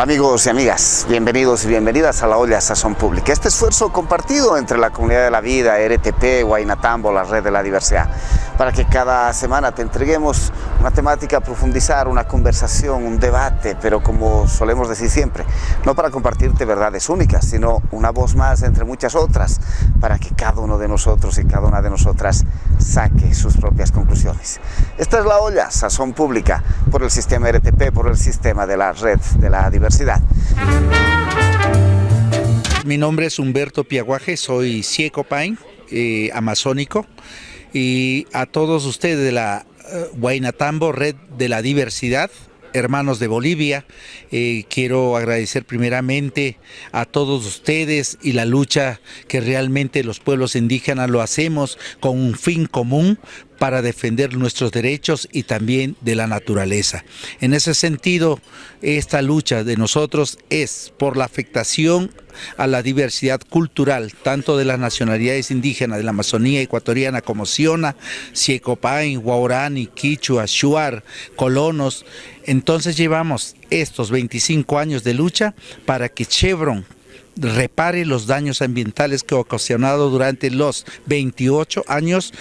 Hola amigos y amigas, bienvenidos y bienvenidas a La Olla Sazón Pública. Este esfuerzo compartido entre la Comunidad de la Vida, RTP, Huayna Tambo, la Red de la Diversidad, para que cada semana te entreguemos una temática a profundizar, una conversación, un debate, pero como solemos decir siempre, no para compartirte verdades únicas, sino una voz más entre muchas otras, para que cada uno de nosotros y cada una de nosotras saque sus propias conclusiones. Esta es La Olla Sazón Pública, por el sistema RTP, por el sistema de la Red de la Diversidad. Mi nombre es Humberto Piaguaje, soy Ciecopain, amazónico, y a todos ustedes de la Huayna Tambo, Red de la Diversidad, hermanos de Bolivia, quiero agradecer primeramente a todos ustedes y la lucha que realmente los pueblos indígenas lo hacemos con un fin común para defender nuestros derechos y también de la naturaleza. En ese sentido, esta lucha de nosotros es por la afectación a la diversidad cultural, tanto de las nacionalidades indígenas de la Amazonía ecuatoriana como Siona, Ciecopain, Guaurani, Quichua, Shuar, colonos. Entonces llevamos estos 25 años de lucha para que Chevron repare los daños ambientales que ha ocasionado durante los 28 años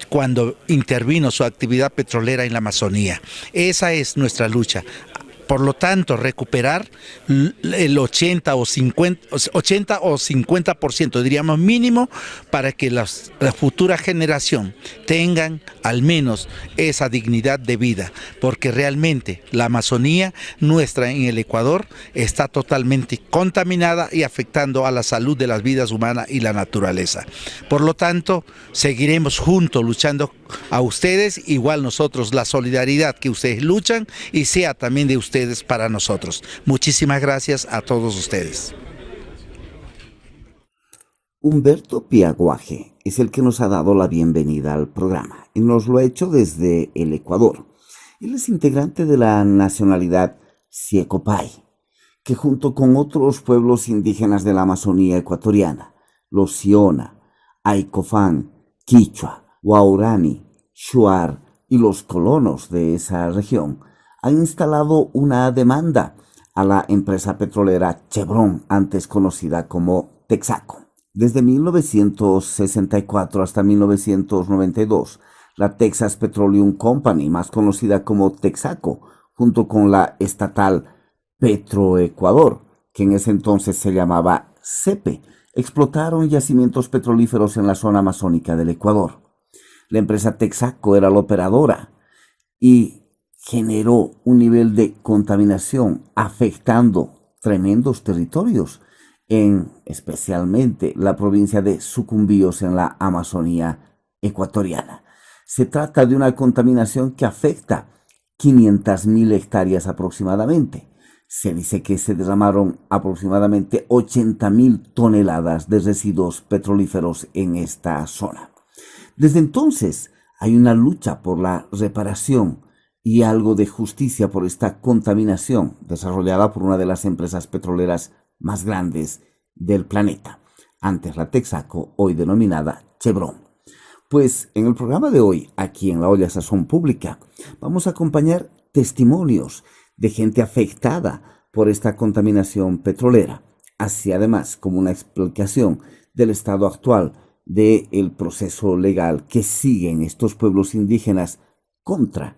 cuando intervino su actividad petrolera en la Amazonía. Esa es nuestra lucha. Por lo tanto, recuperar el 80 o 50%, diríamos mínimo, para que la futura generación tengan al menos esa dignidad de vida, porque realmente la Amazonía nuestra en el Ecuador está totalmente contaminada y afectando a la salud de las vidas humanas y la naturaleza. Por lo tanto, seguiremos juntos luchando a ustedes, igual nosotros, la solidaridad que ustedes luchan y sea también de ustedes para nosotros. Muchísimas gracias a todos ustedes. Humberto Piaguaje es el que nos ha dado la bienvenida al programa y nos lo ha hecho desde el Ecuador. Él es integrante de la nacionalidad Ciecopain, que junto con otros pueblos indígenas de la Amazonía ecuatoriana, los Siona, Aicofán, Quichua, Guaurani, Shuar y los colonos de esa región, han instalado una demanda a la empresa petrolera Chevron, antes conocida como Texaco. Desde 1964 hasta 1992, la Texas Petroleum Company, más conocida como Texaco, junto con la estatal Petroecuador, que en ese entonces se llamaba CEPE, explotaron yacimientos petrolíferos en la zona amazónica del Ecuador. La empresa Texaco era la operadora y generó un nivel de contaminación afectando tremendos territorios, en especialmente la provincia de Sucumbíos en la Amazonía ecuatoriana. Se trata de una contaminación que afecta 500.000 hectáreas aproximadamente. Se dice que se derramaron aproximadamente 80.000 toneladas de residuos petrolíferos en esta zona. Desde entonces hay una lucha por la reparación y algo de justicia por esta contaminación desarrollada por una de las empresas petroleras más grandes del planeta, antes la Texaco, hoy denominada Chevron. Pues en el programa de hoy, aquí en La Olla Sazón Pública, vamos a acompañar testimonios de gente afectada por esta contaminación petrolera, así además como una explicación del estado actual del proceso legal que siguen estos pueblos indígenas contra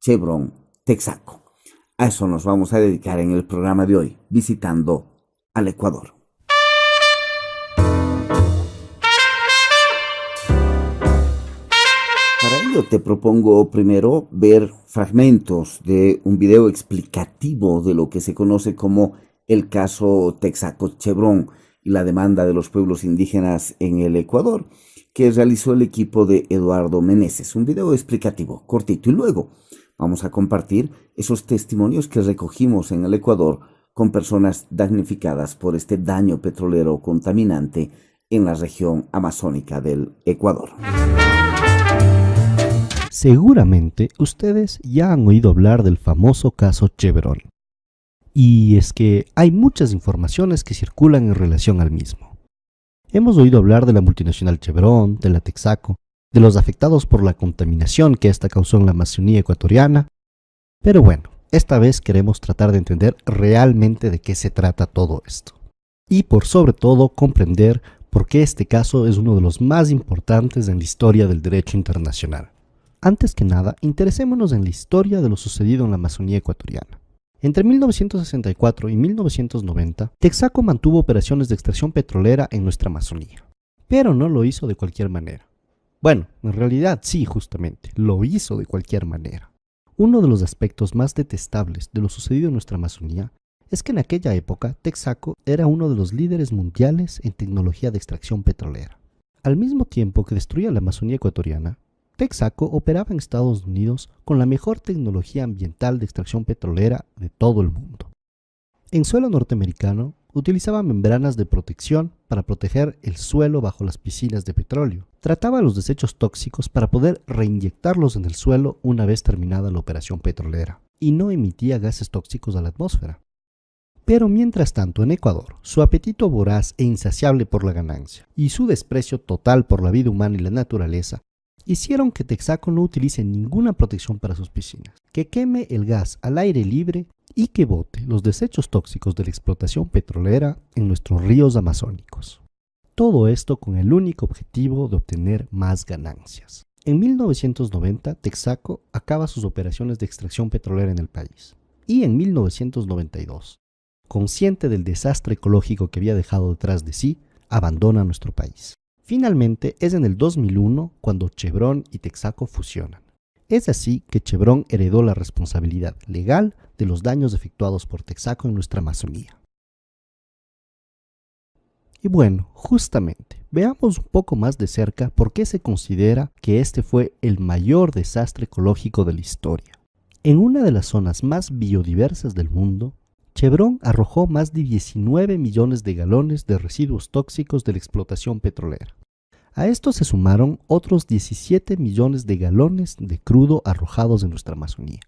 Chevron Texaco. A eso nos vamos a dedicar en el programa de hoy, visitando al Ecuador. Para ello te propongo primero ver fragmentos de un video explicativo de lo que se conoce como el caso Texaco Chevron y la demanda de los pueblos indígenas en el Ecuador, que realizó el equipo de Eduardo Meneses. Un video explicativo cortito y luego vamos a compartir esos testimonios que recogimos en el Ecuador con personas damnificadas por este daño petrolero contaminante en la región amazónica del Ecuador. Seguramente ustedes ya han oído hablar del famoso caso Chevron. Y es que hay muchas informaciones que circulan en relación al mismo. Hemos oído hablar de la multinacional Chevron, de la Texaco, de los afectados por la contaminación que ésta causó en la Amazonía ecuatoriana. Pero bueno, Esta vez queremos tratar de entender realmente de qué se trata todo esto. Y por sobre todo comprender por qué este caso es uno de los más importantes en la historia del derecho internacional. Antes que nada, interesémonos en la historia de lo sucedido en la Amazonía ecuatoriana. Entre 1964 y 1990, Texaco mantuvo operaciones de extracción petrolera en nuestra Amazonía, pero no lo hizo de cualquier manera. Bueno, en realidad sí, justamente, lo hizo de cualquier manera. Uno de los aspectos más detestables de lo sucedido en nuestra Amazonía es que en aquella época Texaco era uno de los líderes mundiales en tecnología de extracción petrolera. Al mismo tiempo que destruía la Amazonía ecuatoriana, Texaco operaba en Estados Unidos con la mejor tecnología ambiental de extracción petrolera de todo el mundo. En suelo norteamericano, utilizaba membranas de protección para proteger el suelo bajo las piscinas de petróleo. Trataba los desechos tóxicos para poder reinyectarlos en el suelo una vez terminada la operación petrolera, y no emitía gases tóxicos a la atmósfera. Pero mientras tanto en Ecuador, su apetito voraz e insaciable por la ganancia y su desprecio total por la vida humana y la naturaleza hicieron que Texaco no utilice ninguna protección para sus piscinas, que queme el gas al aire libre y que bote los desechos tóxicos de la explotación petrolera en nuestros ríos amazónicos. Todo esto con el único objetivo de obtener más ganancias. En 1990, Texaco acaba sus operaciones de extracción petrolera en el país. Y en 1992, consciente del desastre ecológico que había dejado detrás de sí, abandona nuestro país. Finalmente, es en el 2001 cuando Chevron y Texaco fusionan. Es así que Chevron heredó la responsabilidad legal de los daños efectuados por Texaco en nuestra Amazonía. Y bueno, justamente, veamos un poco más de cerca por qué se considera que este fue el mayor desastre ecológico de la historia. En una de las zonas más biodiversas del mundo, Chevron arrojó más de 19 millones de galones de residuos tóxicos de la explotación petrolera. A esto se sumaron otros 17 millones de galones de crudo arrojados en nuestra Amazonía.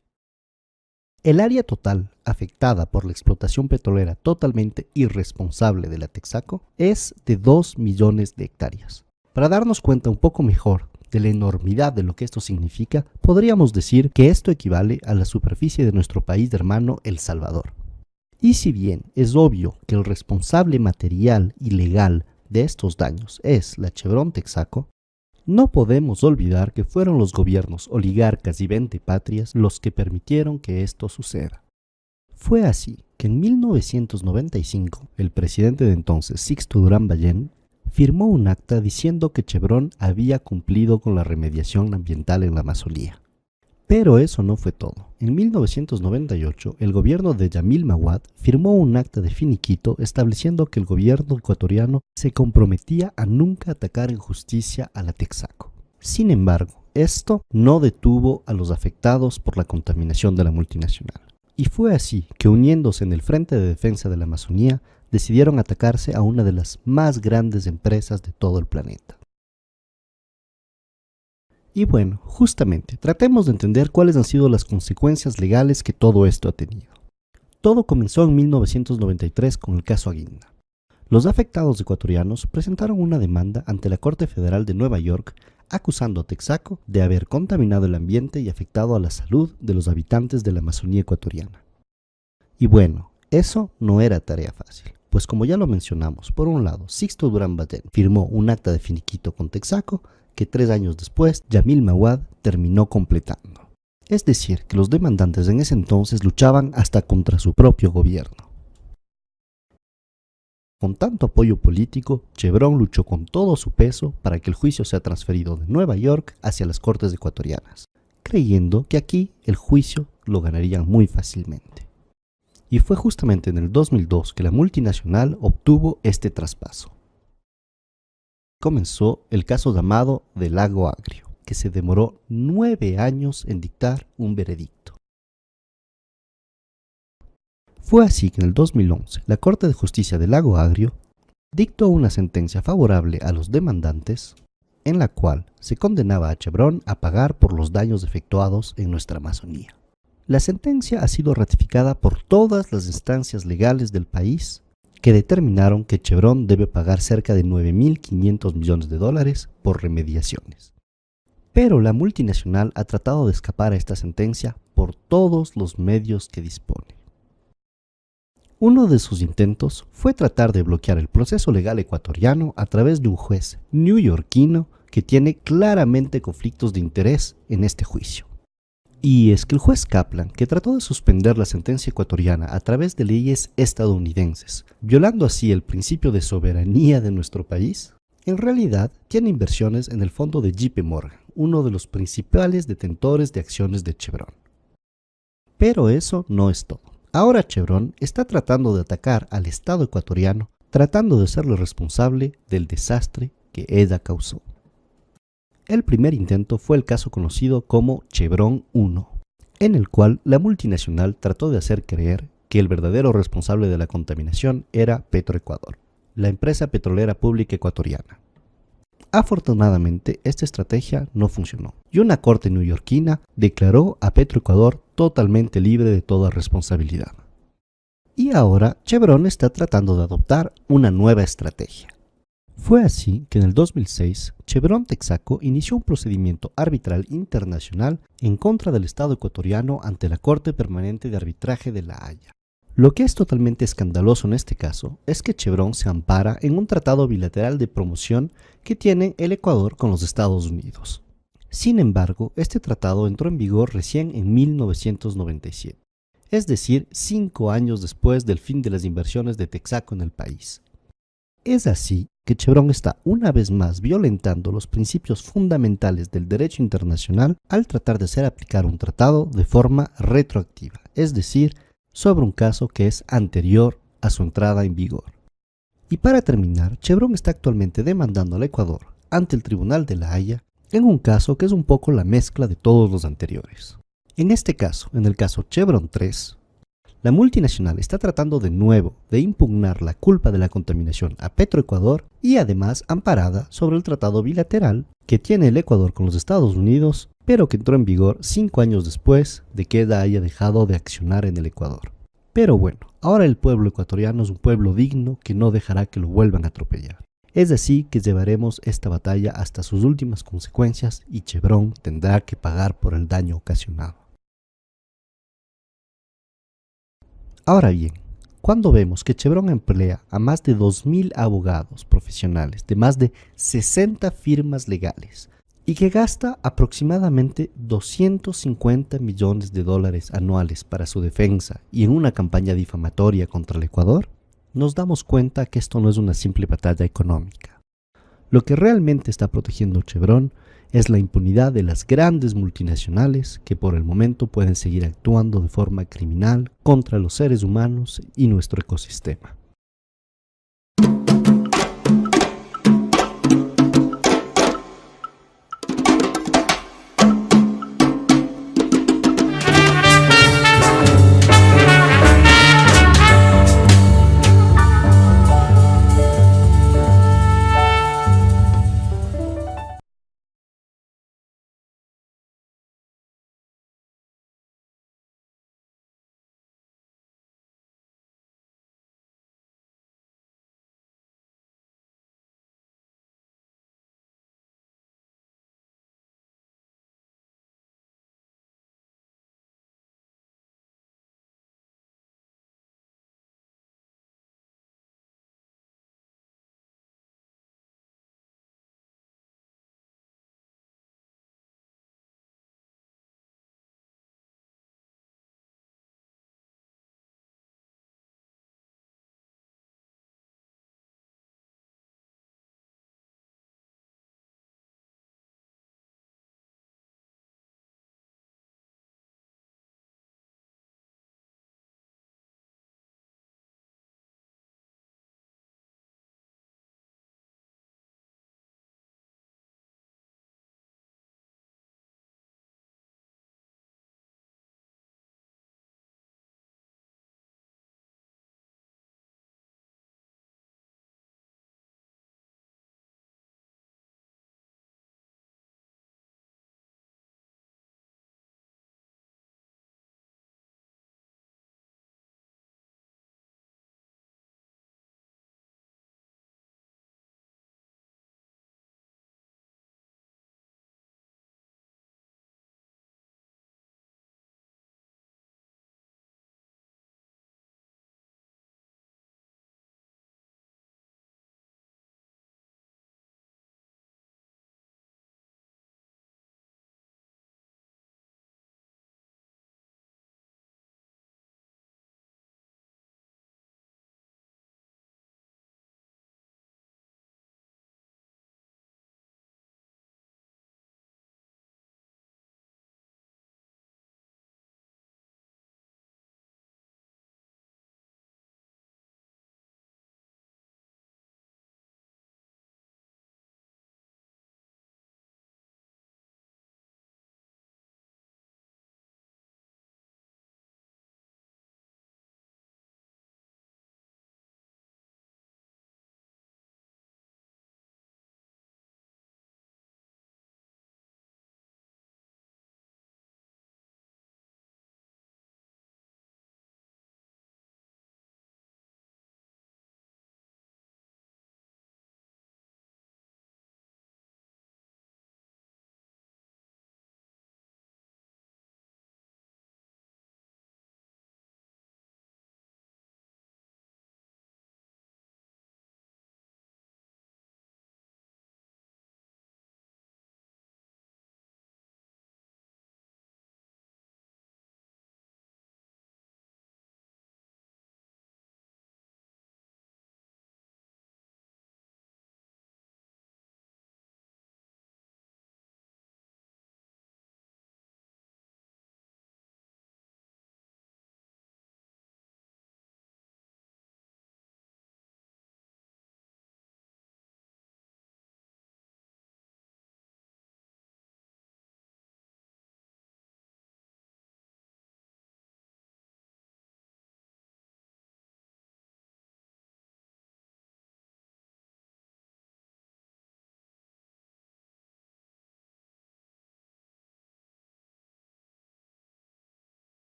El área total afectada por la explotación petrolera totalmente irresponsable de la Texaco es de 2 millones de hectáreas. Para darnos cuenta un poco mejor de la enormidad de lo que esto significa, podríamos decir que esto equivale a la superficie de nuestro país hermano El Salvador. Y si bien es obvio que el responsable material y legal de estos daños es la Chevron Texaco, no podemos olvidar que fueron los gobiernos oligarcas y vendepatrias los que permitieron que esto suceda. Fue así que en 1995 el presidente de entonces, Sixto Durán Ballén, firmó un acta diciendo que Chevron había cumplido con la remediación ambiental en la Amazonía. Pero eso no fue todo. En 1998, el gobierno de Yamil Mahuad firmó un acta de finiquito estableciendo que el gobierno ecuatoriano se comprometía a nunca atacar en justicia a la Texaco. Sin embargo, esto no detuvo a los afectados por la contaminación de la multinacional. Y fue así que, uniéndose en el Frente de Defensa de la Amazonía, decidieron atacarse a una de las más grandes empresas de todo el planeta. Y bueno, justamente, tratemos de entender cuáles han sido las consecuencias legales que todo esto ha tenido. Todo comenzó en 1993 con el caso Aguinda. Los afectados ecuatorianos presentaron una demanda ante la Corte Federal de Nueva York acusando a Texaco de haber contaminado el ambiente y afectado a la salud de los habitantes de la Amazonía ecuatoriana. Y bueno, eso no era tarea fácil, pues como ya lo mencionamos, por un lado, Sixto Durán Ballén firmó un acta de finiquito con Texaco que 3 años después Yamil Mahuad terminó completando. Es decir, que los demandantes en ese entonces luchaban hasta contra su propio gobierno. Con tanto apoyo político, Chevron luchó con todo su peso para que el juicio sea transferido de Nueva York hacia las cortes ecuatorianas, creyendo que aquí el juicio lo ganarían muy fácilmente. Y fue justamente en el 2002 que la multinacional obtuvo este traspaso. Comenzó el caso llamado del Lago Agrio, que se demoró 9 años en dictar un veredicto. Fue así que en el 2011 la Corte de Justicia del Lago Agrio dictó una sentencia favorable a los demandantes en la cual se condenaba a Chevron a pagar por los daños efectuados en nuestra Amazonía. La sentencia ha sido ratificada por todas las instancias legales del país que determinaron que Chevron debe pagar cerca de $9.500 millones por remediaciones. Pero la multinacional ha tratado de escapar a esta sentencia por todos los medios que dispone. Uno de sus intentos fue tratar de bloquear el proceso legal ecuatoriano a través de un juez neoyorquino que tiene claramente conflictos de interés en este juicio. Y es que el juez Kaplan, que trató de suspender la sentencia ecuatoriana a través de leyes estadounidenses, violando así el principio de soberanía de nuestro país, en realidad tiene inversiones en el fondo de JP Morgan, uno de los principales detentores de acciones de Chevron. Pero eso no es todo. Ahora Chevron está tratando de atacar al Estado ecuatoriano, tratando de serle responsable del desastre que ella causó. El primer intento fue el caso conocido como Chevron 1, en el cual la multinacional trató de hacer creer que el verdadero responsable de la contaminación era Petroecuador, la empresa petrolera pública ecuatoriana. Afortunadamente, esta estrategia no funcionó, y una corte neoyorquina declaró a Petroecuador totalmente libre de toda responsabilidad. Y ahora Chevron está tratando de adoptar una nueva estrategia. Fue así que en el 2006, Chevron Texaco inició un procedimiento arbitral internacional en contra del Estado ecuatoriano ante la Corte Permanente de Arbitraje de La Haya. Lo que es totalmente escandaloso en este caso es que Chevron se ampara en un tratado bilateral de promoción que tiene el Ecuador con los Estados Unidos. Sin embargo, este tratado entró en vigor recién en 1997, es decir, 5 años después del fin de las inversiones de Texaco en el país. Es así que Chevron está una vez más violentando los principios fundamentales del derecho internacional al tratar de hacer aplicar un tratado de forma retroactiva, es decir, sobre un caso que es anterior a su entrada en vigor. Y para terminar, Chevron está actualmente demandando al Ecuador ante el Tribunal de La Haya en un caso que es un poco la mezcla de todos los anteriores. En este caso, en el caso Chevron 3, la multinacional está tratando de nuevo de impugnar la culpa de la contaminación a Petroecuador y además amparada sobre el tratado bilateral que tiene el Ecuador con los Estados Unidos, pero que entró en vigor 5 años después de que ella haya dejado de accionar en el Ecuador. Pero bueno, ahora el pueblo ecuatoriano es un pueblo digno que no dejará que lo vuelvan a atropellar. Es así que llevaremos esta batalla hasta sus últimas consecuencias y Chevron tendrá que pagar por el daño ocasionado. Ahora bien, cuando vemos que Chevron emplea a más de 2.000 abogados profesionales de más de 60 firmas legales y que gasta aproximadamente $250 millones anuales para su defensa y en una campaña difamatoria contra el Ecuador, nos damos cuenta que esto no es una simple batalla económica. Lo que realmente está protegiendo Chevron es la impunidad de las grandes multinacionales que por el momento pueden seguir actuando de forma criminal contra los seres humanos y nuestro ecosistema.